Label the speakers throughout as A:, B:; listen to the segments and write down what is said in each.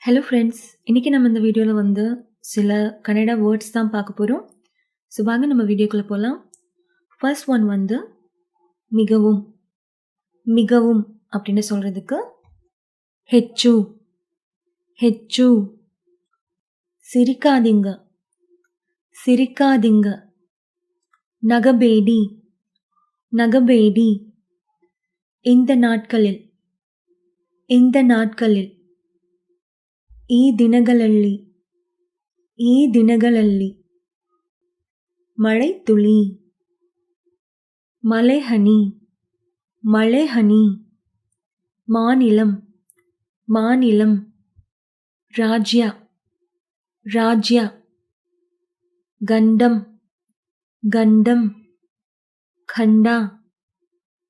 A: Hello friends, இன்றைக்கி நம்ம இந்த வீடியோவில் சில கன்னடா வேர்ட்ஸ் தான் பார்க்க போகிறோம். ஸோ வாங்க நம்ம வீடியோக்குள்ளே போகலாம். ஃபர்ஸ்ட் ஒன் மிகவும். மிகவும் அப்படின்னு சொல்கிறதுக்கு ஹெச்சு. ஹெச்சு. சிரிக்காதீங்க. சிரிக்காதீங்க. நகபேடி. நகபேடி. இந்த நாட்களில். இந்த நாட்களில். ಈ ದಿನಗಳಲ್ಲಿ. ಈ ದಿನಗಳಲ್ಲಿ. ಮಳೆ ತುಳಿ. ಮಳೆ ಹನಿ. ಮಳೆ ಹನಿ. மாநிலம். மாநிலம். ರಾಜ್ಯ. ರಾಜ್ಯ. ಗಂಡಂ. ಗಂಡಂ. ಖಂಡ.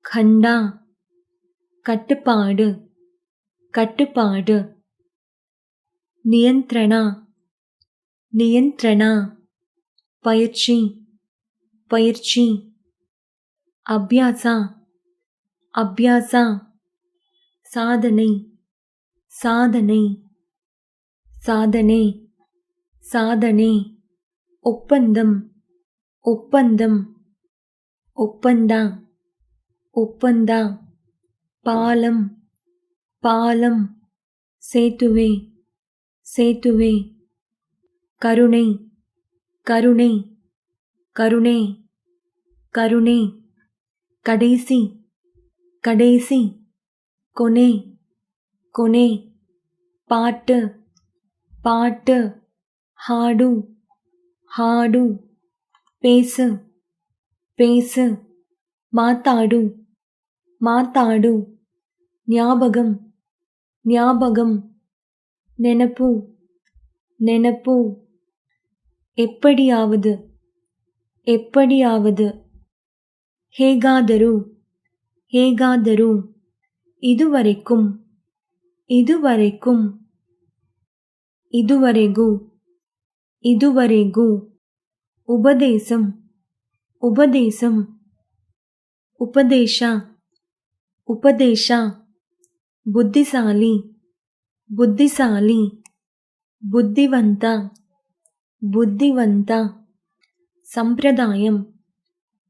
A: ಖಂಡ. கட்டுப்பாடு. கட்டுப்பாடு. நியந்திரண. நியந்திரண. பயிற்சி. பயிற்சி. அபியாச. அபியாச. சாதனை. சாதனை. சாதனை. சாதனை. ஒப்பந்தம். ஒப்பந்தம். ஒப்பந்தா. ஒப்பந்தா. பாலம். பாலம். சேத்துவே. சேத்துவே. கருணை. கருணை. கருணை. கருணை. கடைசி. கடைசி. கொனை. கொனை. பாட்டு. பாட்டு. ಹಾಡು. ಹಾಡು. பேசு. பேசு. மாத்தாடு. மாத்தாடு. ஞாபகம். ஞாபகம். ನೆನಪು. ನೆನಪು. எப்படியாவது. எப்படியாவது. ಹೇಗಾದರೂ. ಹೇಗಾದರೂ. இதுவரைக்கும். இதுவரைக்கும். இதுவರೆಗೂ. இதுவರೆಗೂ. உபதேசம். உபதேசம். ಉಪದೇಶ. ಉಪದೇಶ. ಬುದ್ಧಿಸಾಲಿ. ಬುದ್ಧಿಸಾಲಿ. ಬುದ್ಧಿವಂತ. ಬುದ್ಧಿವಂತ. ಸಂಪ್ರದಾಯಂ.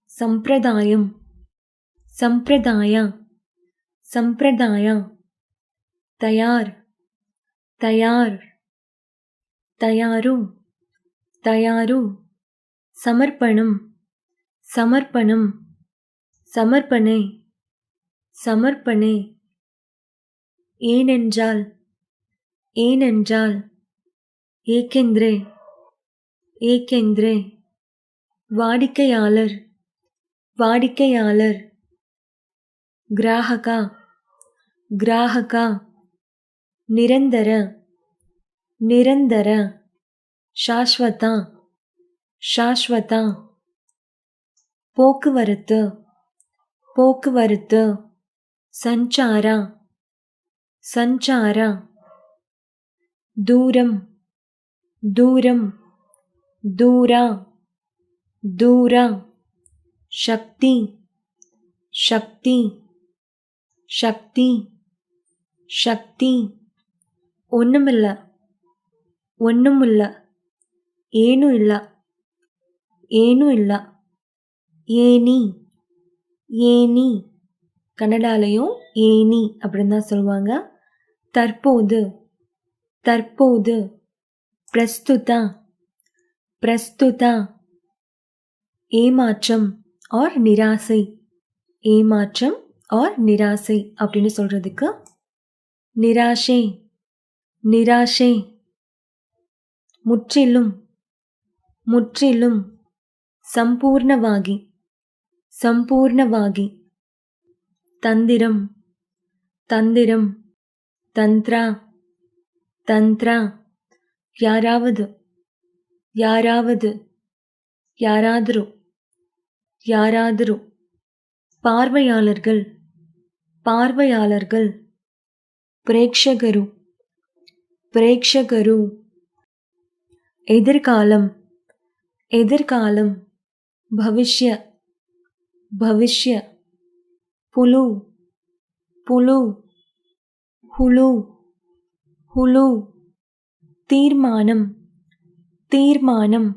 A: ಸಂಪ್ರದಾಯಂ. ಸಂಪ್ರದಾಯ. ಸಂಪ್ರದಾಯ. ತಯಾರ್. ತಯಾರ್. ತಯಾರು. ತಯಾರು. ಸಮರ್ಪಣಂ. ಸಮರ್ಪಣಂ. ಸಮರ್ಪಣೆ. ಸಮರ್ಪಣೆ. ஏனென்றால். ஏனென்றால். ஏக்கெந்திரே. ஏக்கெந்திரே. வாடிக்கையாளர். வாடிக்கையாளர். கிராஹக. கிராஹக. நிரந்தர. நிரந்தர. ಶಾಶ್ವತ. ಶಾಶ್ವತ. போக்குவரத்து. போக்குவரத்து. ಸಂಚಾರ. ಸಂಚಾರ. ದೂರಂ. ದೂರಂ. ದೂರ. ದೂರ. ಶಕ್ತಿ. ಶಕ್ತಿ. ಶಕ್ತಿ. ಶಕ್ತಿ. ஒண்ணுமில்ல. ஒண்ணுமில்ல. ಏನೂ ಇಲ್ಲ. ಏನೂ ಇಲ್ಲ. ஏனி. ஏனி. கன்னடாலையும் ஏனி அப்படின்னு தான் சொல்லுவாங்க. தற்போது. தற்போது. பிரஸ்துத. பிரஸ்துத. ஏமாற்றம் ஆர் நிராசை. ஏமாற்றம் ஆர் நிராசை அப்படின்னு சொல்றதுக்கு நிராசை. நிராசை. முற்றிலும். முற்றிலும். ಸಂಪೂರ್ಣವಾಗಿ. ಸಂಪೂರ್ಣವಾಗಿ. தந்திரம். தந்திரம். ತಂತ್ರ. ತಂತ್ರ. யாராவது. யாராவது. யாராದರೂ. யாராದರೂ. பார்வையாளர்கள். பார்வையாளர்கள். ಪ್ರೇಕ್ಷಕರು. ಪ್ರೇಕ್ಷಕರು. எதிர்காலம். எதிர்காலம். ಭವಿಷ್ಯ. ಭವಿಷ್ಯ. புழு. புழு. ಹುಳು. ಹುಳು. தீர்மானம் தீர்மானம்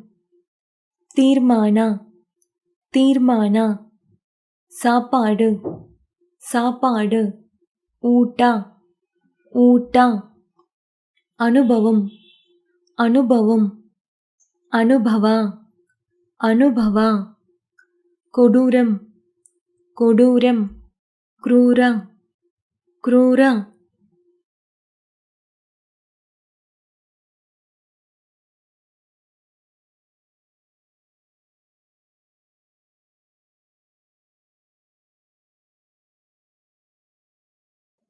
A: தீர்மானா தீர்மானா சாப்பாடு சாப்பாடு ಊಟ ಊಟ அனுபவம் அனுபவம் அனுபவ அனுபவ கொடூரம் கொடூரம் ಕ್ರೂರ ಕ್ರೂರ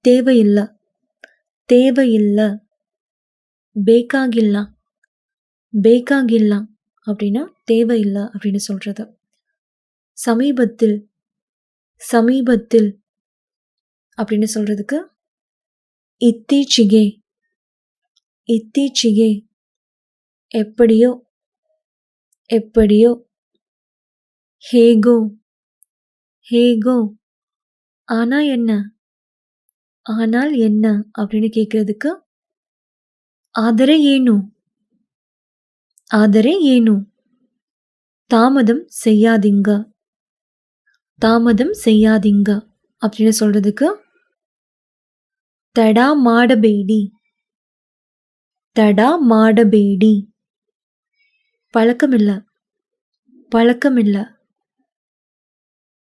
A: தேவையிಲ್ಲ தேவையிಲ್ಲ ಬೇಕಾಗಿಲ್ಲ ಬೇಕಾಗಿಲ್ಲ அப்படின்னா தேவையில்ல அப்படின்னு சொல்றது. சமீபத்தில் சமீபத்தில் அப்படின்னு சொல்றதுக்கு ಇತ್ತೀಚೆಗೆ ಇತ್ತೀಚೆಗೆ எப்படியோ எப்படியோ ಹೇಗೋ ಹೇಗೋ ஆனா என்ன ஆனால் என்ன அப்படின்னு கேட்கறதுக்கு ಆದರೆ ಏನು ಆದರೆ ಏನು தாமதம் செய்யாதீங்க தாமதம் செய்யாதீங்க அப்படின்னு சொல்றதுக்கு தடா ಮಾಡಬೇಡಿ தடா ಮಾಡಬೇಡಿ பழக்கமில்ல பழக்கமில்ல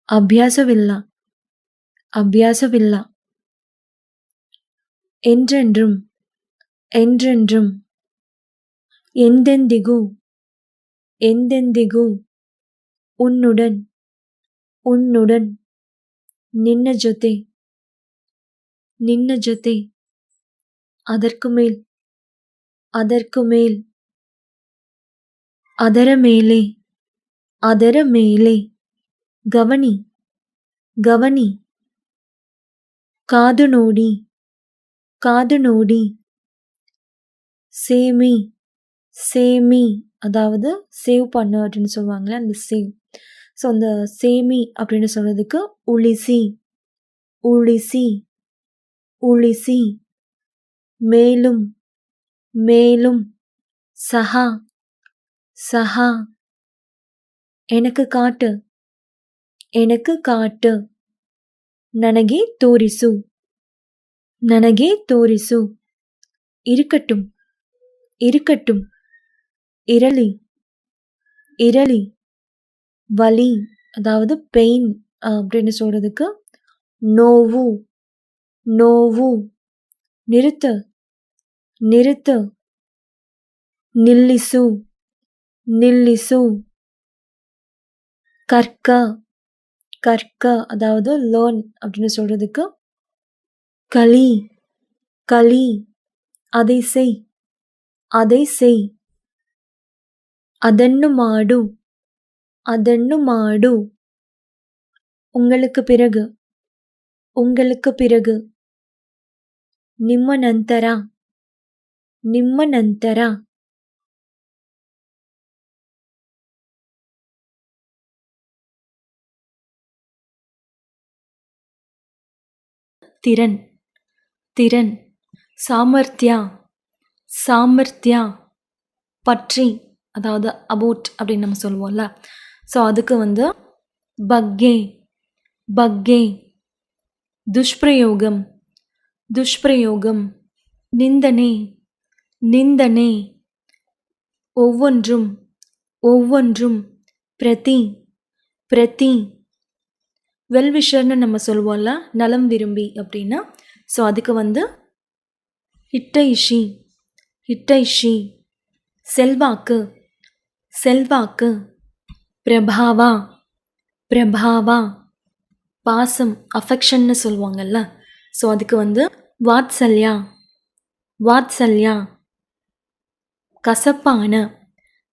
A: அபியாசவில்ல அபியாசவில்ல என்றென்றும் என்றென்றும் ಎಂದೆಂದಿಗೂ ಎಂದೆಂದಿಗೂ ಉನ್ನುடன் ಉನ್ನುடன் ನಿನ್ನ ಜೊತೆ ನಿನ್ನ ಜೊತೆ ಅದற்கு ಮೇಲ್ ಅದற்கு ಮೇಲ್ ಅದರ ಮೇಲೆ ಅದರ ಮೇಲೆ ಗಮನಿ ಗಮನಿ ಕಾದು ನೋಡಿ காது நோடி சேமி சேமி அதாவது சேவ் பண்ணு அப்படின்னு சொல்லுவாங்களே அந்த சேவ். ஸோ அந்த சேமி அப்படின்னு சொல்றதுக்கு உளிசி உளிசி உளிசி மேலும் மேலும் சஹா சஹா எனக்கு காட்டு எனக்கு காட்டு ನನಗೆ ತೋರಿಸು ನನಗೆ ತೋರಿಸು இருக்கட்டும் இருக்கட்டும் இரளி இரளி வலி அதாவது பெயின் அப்படின்னு சொல்றதுக்கு நோவு நோவு நிறுத்து நிறுத்து நில்லிசு நில்லிசு கற்க கற்க அதாவது லேர்ன் அப்படின்னு சொல்றதுக்கு களி களி அதை செய் அதை செய் ಅದನ್ನು ಮಾಡು ಅದನ್ನು ಮಾಡು உங்களுக்கு பிறகு உங்களுக்கு பிறகு ನಿಮ್ಮ ನಂತರ ನಿಮ್ಮ ನಂತರ திறன் திறன் சாமர்த்தியா சாமர்த்தியா பற்றி அதாவது அபவுட் அப்படின்னு நம்ம சொல்லுவோம்ல. ஸோ அதுக்கு வந்து பக்கே பக்கே துஷ்பிரயோகம் துஷ்பிரயோகம் நிந்தனை நிந்தனை ஒவ்வொன்றும் ஒவ்வொன்றும் பிரதி பிரதி வெல்விஷர்னு நம்ம சொல்லுவோம்ல நலம் விரும்பி அப்படின்னா. ஸோ அதுக்கு வந்து ஹிட்டைஷி ஹிட்டைஷி செல்வாக்கு செல்வாக்கு பிரபாவா பிரபாவா பாசம் அஃபெக்ஷன்னு சொல்லுவாங்கல்ல. ஸோ அதுக்கு வந்து வாத்சல்யா வாத்சல்யா கசப்பான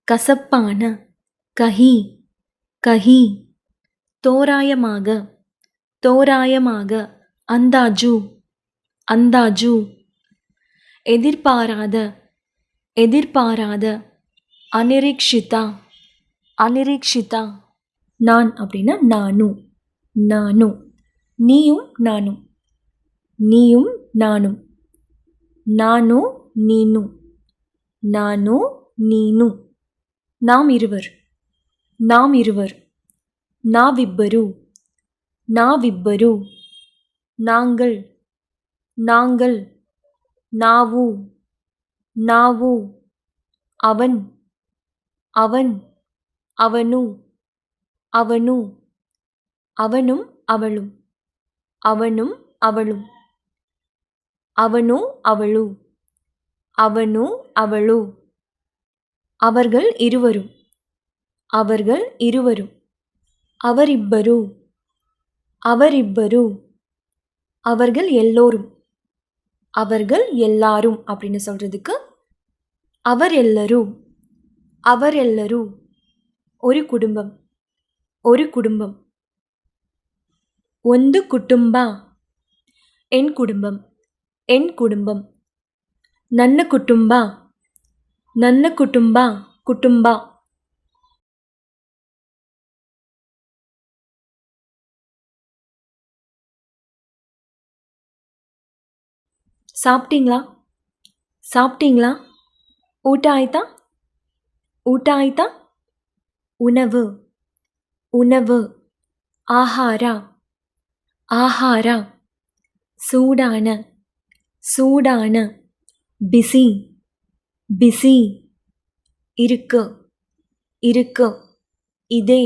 A: கசப்பான கஹி கஹி தோராயமாக தோராயமாக அந்தாஜு அந்தாஜு எதிர்பாராத எதிர்பாராத அனிரீக்ஷிதா அனிரீக்ஷிதா நான் அப்படின்னா நானும் நானும் நீயும் நானும் நீயும் நானும் நானும் நீனும் ನಾನು ನೀನು. ನಾಮಿರುವರ್ ನಾಮಿರುವರ್. ನಾವಿಬ್ಬರು ನಾವಿಬ್ಬರು. ನಾಂಗಳ್ ನಾಂಗಳ್. ನಾವು ನಾವು. ಅವನ್ ಅವನ್ ಅವನು ಅವನು. ಅವனும் அவளும் அவனும் அவளும். அவனோ அவளோ அவனோ அவளோ. அவர்கள் இருவரும் அவர்கள் இருவரும். அவரிಬ್ಬರು அவரிಬ್ಬರು. அவர்கள் எல்லோரும் அவர்கள் எல்லாரும் அப்படின்னு சொல்றதுக்கு அவரெல்லರೂ அவரெல்லರೂ. ஒரு குடும்பம் ஒரு குடும்பம். ಒಂದು ಕುಟುಂಬ என் குடும்பம் என் குடும்பம். ನನ್ನ ಕುಟುಂಬ ನನ್ನ ಕುಟುಂಬ ಕುಟುಂಬ. சாப்பிட்டீங்களா சாப்பிட்டீங்களா? ಊಟ ಆಯ್ತಾ ಊಟ ಆಯ್ತಾ? ಉಣವು ಉಣವು. ಆಹಾರ ಆಹಾರ. சூடான சூடான. பிசி பிசி. இருக்கு இருக்கு. இதே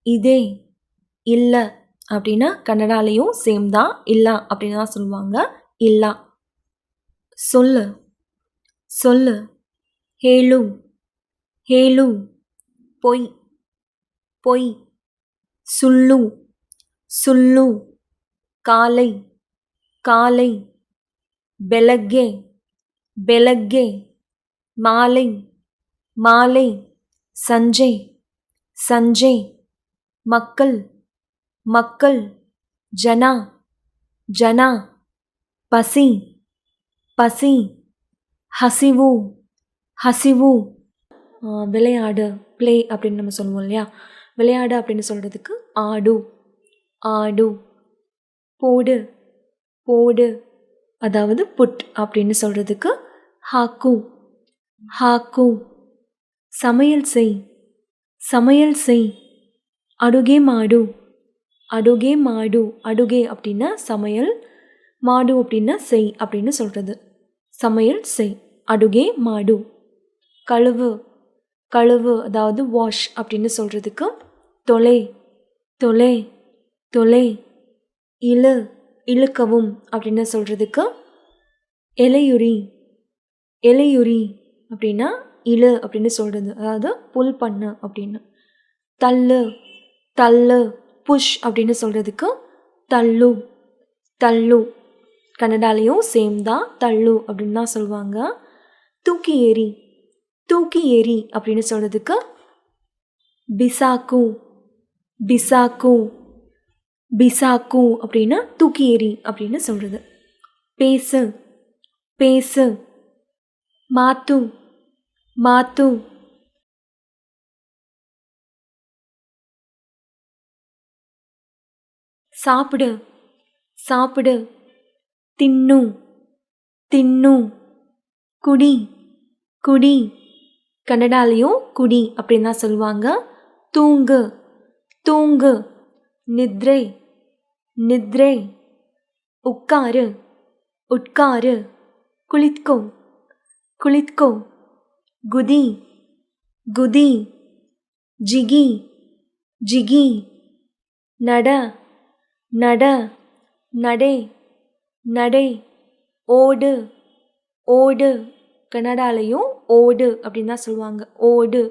A: இதே. இல்லை அப்படின்னா கன்னடாலையும் சேம் தான். இல்லை அப்படின்னு தான் சொல்லுவாங்க. இல்லை. சொல்லு சொல்லு. ಹೇಳು ಹೇಳು. பொய் பொய். ಸುಳ್ಳು ಸುಳ್ಳು. ಕಾಲೈ ಕಾಲೈ. ಬೆಳಗ್ಗೆ ಬೆಳಗ್ಗೆ. ಮಾலை மாலை. ಸಂಜೆ ಸಂಜೆ. மக்கள் மக்கள். ಜನ ಜನ. பசி பசி. ಹಸಿವು ಹಸಿವು. விளையாடு ப்ளே அப்படின்னு நம்ம சொல்லுவோம் இல்லையா? விளையாடு அப்படின்னு சொல்கிறதுக்கு ஆடு ஆடு. போடு போடு அதாவது புட் அப்படின்னு சொல்கிறதுக்கு ಹಾಕು ಹಾಕು. சமையல் செய் சமையல் செய். ಅಡುಗೆ ಮಾಡು ಅಡುಗೆ ಮಾಡು. ಅಡುಗೆ அப்படின்னா சமையல், மாடு அப்படின்னா செய் அப்படின்னு சொல்கிறது. சமையல் செய். அடுகே மாடு. கழுவு கழுவு அதாவது வாஷ் அப்படின்னு சொல்கிறதுக்கு தொலை தொலை தொலை. இழு இழுக்கவும் அப்படின்னு சொல்கிறதுக்கு இலையுரி இலையுரி அப்படின்னா இழு அப்படின்னு சொல்கிறது, அதாவது புல் பண்ணு அப்படின்னு. தள்ளு தள்ளு. புஷ் அப்படின்னு சொல்கிறதுக்கு தள்ளு தள்ளு. கன்னடாலையும் சேம் தான். தள்ளு அப்படின்னு தான் சொல்லுவாங்க. தூக்கி ஏறி தூக்கி ஏறி அப்படின்னு சொல்கிறதுக்கு பிசாக்கு பிசாக்கு பிசாக்கு அப்படின்னா தூக்கி ஏறி அப்படின்னு சொல்கிறது. பேசு பேசு. மாத்து மாத்து. சாப்பிடு சாப்பிடு. தின்னு தின்னு. குடி குடி. கன்னடாலையும் குடி அப்படின்னு தான் சொல்லுவாங்க. தூங்கு தூங்கு. நித்ரை நித்ரை. உட்காரு உட்காரு. குளித்கோ குளித்கோ. குதி குதி. ஜிகி ஜிகி. நட நட நடே நடே. ஓடு ஓடு. கன்னடாலையும் ஓடு அப்படின்னு தான் சொல்லுவாங்க. ஓடு.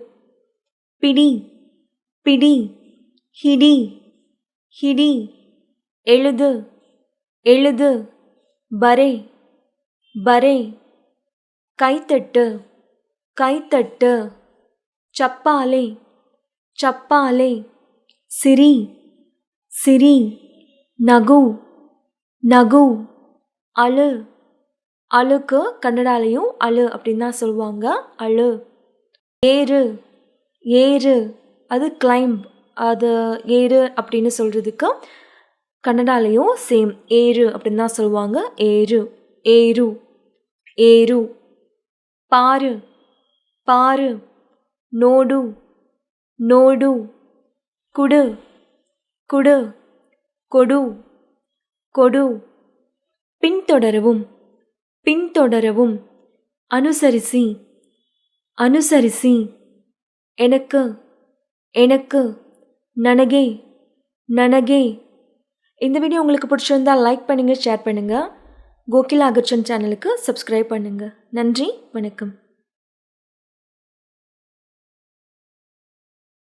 A: பிடி பிடி. ஹிடி ஹிடி. எழுது எழுது. பரே பரே. கைத்தட்டு கைத்தட்டு. சப்பாலை சப்பாலை. சிரி சிரி. நகு நகு. அழு அழுக்கு கன்னடாலையும் அழு அப்படின்னு தான் சொல்லுவாங்க. அழு. ஏறு ஏறு அது கிளைம்ப், அது ஏறு அப்படின்னு சொல்கிறதுக்கு கன்னடாலையும் சேம் ஏறு அப்படின்னு தான் சொல்லுவாங்க. ஏறு ஏறு ஏறு. பாரு பாரு, நோடு, நோடு, குடு, குடு, கொடு, கொடு, பின்தொடரவும், பின்தொடரவும், அனுசரிசி, அனுசரிசி, எனக்கு, எனக்கு, ನನಗೆ, ನನಗೆ. இந்த வீடியோ உங்களுக்கு பிடிச்சிருந்தா லைக் பண்ணுங்கள், ஷேர் பண்ணுங்கள். கோகிலாகர்ச்சந்த் சேனலுக்கு சப்ஸ்கிரைப் பண்ணுங்கள். நன்றி, வணக்கம்.